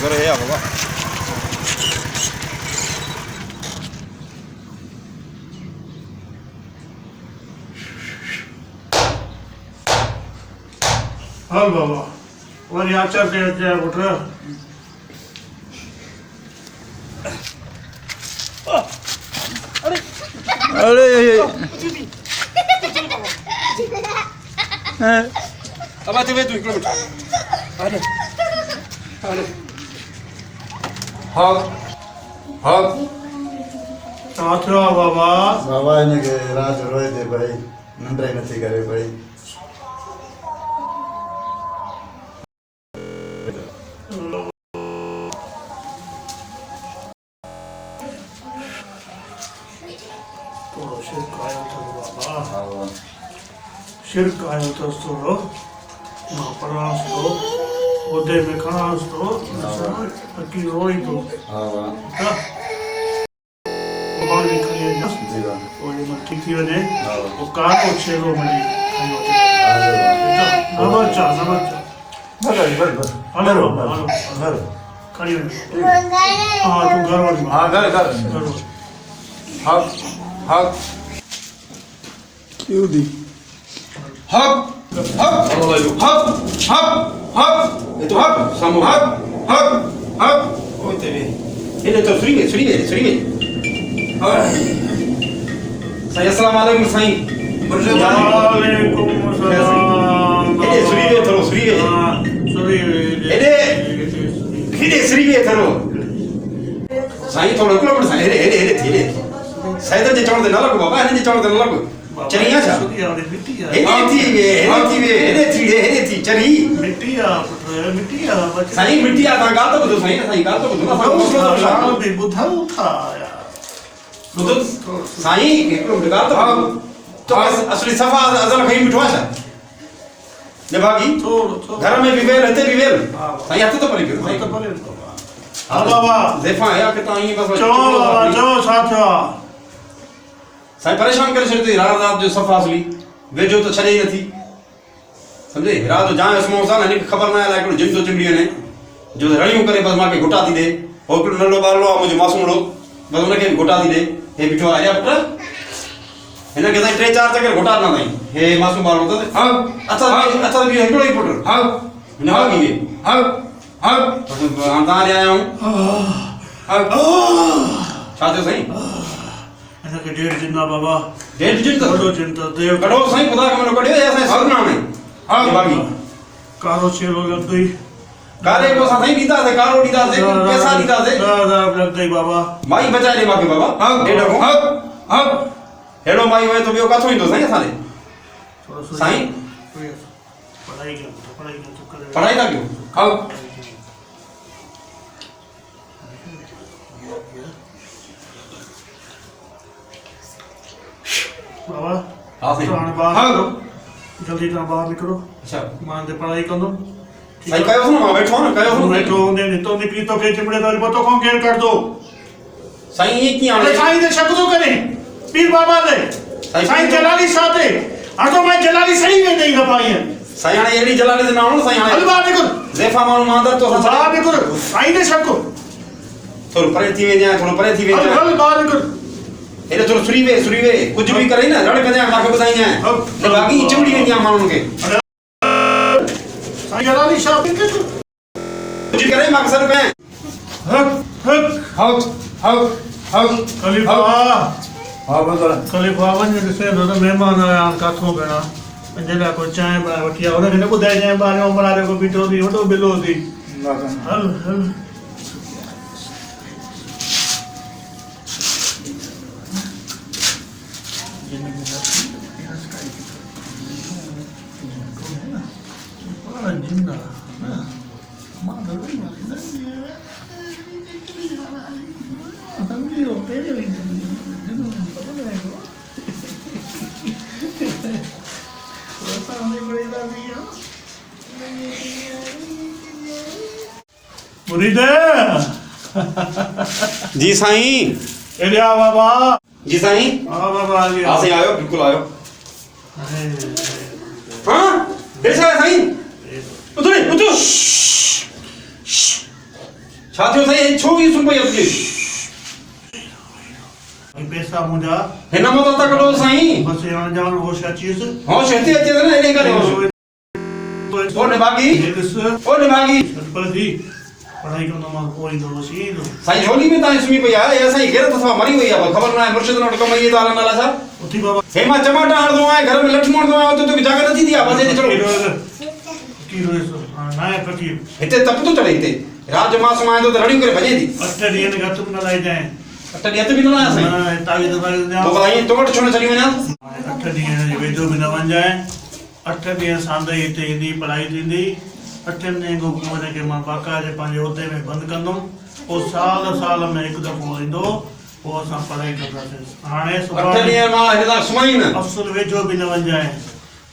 करे है बाबा हाल बाबा और यहाँ चलते हैं उठ अरे अब आते हुए 2 किलोमीटर अरे अरे हाँ हाँ साथियों बाबा बाबा इनके रात रोए थे भाई नंदरा ही नहीं करे भाई शिरक आयो तो सोरो महापरास तो ओदे में खास तो अकी रोई तो हां बाल भी खली है जी वाह और ये मक्खी थी वने वो कारो छेलो मनी नंबर चा बस हेलो घर खड़ी है हां तू घर वाली हां घर हक हक क्यों दी हक हक हक हक हक ये तो हक सामू हक हक हक ओ तेरे ये तो फ्री में साईं अस्सलाम वालेकुम साईं वालेकुम अस्सलाम ये फ्री में थरो फ्री में ये फ्री में थरो साईं थोड़ा किलोमीटर साईं हेरे धीरे साईं तो जे चवण ते न लगो बाबा हिन जे चवण ते न लगो चरिया छा हेरे थी चरी मिट्टिया साईं मिट्टिया ता गा तो बुधो साईं गा तो बुधो बे बुधाऊ था यार बुधो साईं एकड़ो गा तो असली सफा अजल खई मिठवा छा ने भागी थोड़ो घर में भी वेल हते भी वेल साईं हथ तो परे कयो साईं हां बाबा ज़ेफा या के ताई बस चो साथिया साईं परेशान करे छॾी रात जो सफ़ा असली वेझो तो छॾे ई नथी समझे रात जो जाए उसमो सा ने खबर ना आला हिकिड़ो जिन तो चिमड़ी ने जो रड़ियूं करे बस मांखे घुटा थी दे हो हिकिड़ो नंढो ॿारड़ो आहे मुंहिंजो मासूमड़ो बस हुनखे बि घुटा थी दे हे बीठो आहे पुट हिनखे साईं 3-4 चकर घुटा ॾिना साईं हे मासूम ॿारड़ो त हा अच्छा बि हिकिड़ो ई पुट हा हिन भागी वे हा हा हाणे तव्हां ॾे आया आहियूं हा छा थियो साईं इनके 1.5 दिन बाबा 1.5 दिन कड़ो चिंता देव कड़ो साईं खुदा के मनो कड़ियो ऐसा सरना में हां बागी कारो छेलो लग गई कारे को साईं दीदा से कारो दीदा से पैसा दीदा से लग गई बाबा माई बचा ले बाकी बाबा हां डेढ़ को हां हेलो माई होए तो बियो काथो इंदो साईं साले साईं पढ़ाई तो करे पढ़ाई का क्यों हां बाबा हां बाहर जल्दी ना बाहर निकलो अच्छा मान दे पढ़ाई कर दो साईं कयो सुनो मां बैठो ना कयो सुनो बैठो ने तो निकली तो के चिमड़े दारी पतो कौन केर कर दो साईं ये की अरे साईं दे शक तो करे पीर बाबा दे साईं जलाली साथे आ तो मैं जलाली सही में नहीं ना पाई है साईं हाणे एडी जलाली दे नाम साईं हाणे अलवा निकल ज़ेफा मानु मांदर तो बाहर निकल साईं दे शक थोड़ो परे थी वे जा थोड़ो परे थी वे जा बाहर निकल एरे थोड़ो सुरी वे कुछ भी करे ना रड़ पे जा माके बताई जाए ने बाकी चिमड़ी में जा मानु के साईं जलाली शॉपिंग के कुछ करे माके सर पे हक हक हक हक हक खलीफा हां बंदर खलीफा वने से दो मेहमान आया काथो बेना जला को चाय बा वटिया और ने बुधाई जाए बारे उमरा रे को बीठो दी वटो बिलो दी हल हल जिंदा मां मुरीद जी साईं एलिया बाबा जी साईं हां बाबा आ गया हां साईं आयो बिल्कुल आयो हां ऐसा है साईं उधर उधर साथियों सही छो की सुन पई अबके पैसा मुझा हिन मत त कढो साईं बस यान जान वो चीज हो शक्ति अचे न एने करे ओ निभागी ओ निभागी पर दी पढ़ाई को नमाज कोई दो सी दो साईं झोली में ताई सुमी पई आ या साईं घेर तसवा मरी वई आ खबर ना है मुर्शिद नोट कमई ताला नाला सा उठी बाबा हेमा टमाटा हर दो आए घर में लठमण दो आए तो जगह नथी दिया बस एने चलो की रोए सो ना है फकीर हिते तप तो चढ़े हिते रात जो मास माए तो रड़ी करे भजे दी 8 दिन का तुम न लाई जाए अट दियत भी न आया साईं ना तावी दवाई दे तो बताइए तो वट छोड़ चली वना 8 दिन वेजो में न वन जाए 8 दिन सांदे हिते हिंदी पढ़ाई थींदी 8 दिन को मोने के मां बाका जे पांजे होते में बंद कंदो ओ साल में एक दफो इंदो वो असां पढ़ाई करदासे हाणे अठ सुभाणे ॾींहं मां हिन सुमाई न अफसर वेजो भी न वन जाए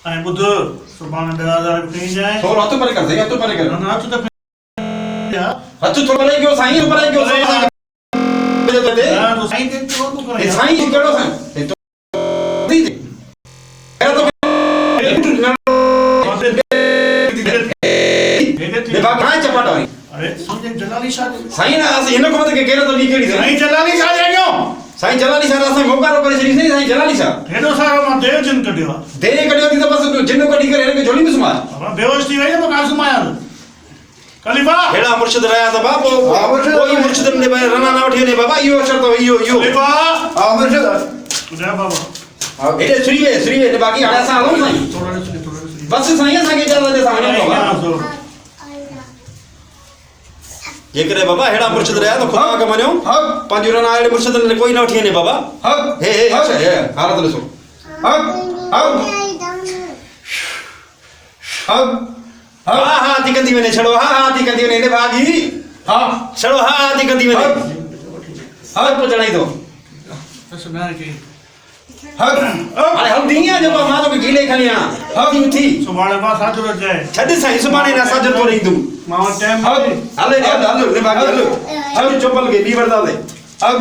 ऐं बुध सुभाणे 10000 कहीं जाए थोरो हथ परे कर दे हथ परे कर ना हथ त या हथ थोरो परे कयो साईं परे कयो साईं ना तो साईं के तो करे ए साईं कहिड़ो साईं ए तो दी दे बाबा हां चपाटा वरी अरे समझे जलाली शाह साईं ना हिन को मत के केरो तो नी केड़ी साईं जलाली शाह जानियो साईं जलाली सां असां मोकारो करे छड़ी नहीं साईं जलाली सां हेडो सारो मां देव जन कढियो दे कढियो थी तो बस जिन कढी करे हिन खे झोली में सुमार अब बेहोश थी वई तो का सुमाया खलीफा हेड़ा मुर्शिद रहा था बाबो कोई मुर्शिद ने रना ना उठे ने बाबा यो शर्त यो खलीफा हां मुर्शिद तुझा बाबा एडे श्री ने बाकी हाड़ा सा हलो साईं थोड़ा बस साईं असां के ज्यादा दे सामने बाबा ये करे बाबा हेड़ा मुर्शिद रहा तो खुदा का मन्यो हक पांजो रना आड़े मुर्शिद ने कोई ना उठे ने बाबा हक हे अच्छा हे हालत ॾिसो हक हक हक हा हा ती कंदी वने छड़ो हा ती कंदी वने ने भागी हां छड़ो हा ती कंदी वने हक को चढ़ाई दो सुना के हक अरे हम दिया जब मां तो गीले खणी आ हक थी सुभाणे मां साजो जाए छद साईं सुभाणे ना साजर तो नहीं दूं मां टाइम हक हले ने भागी हलो चप्पल के बी वरदा दे हक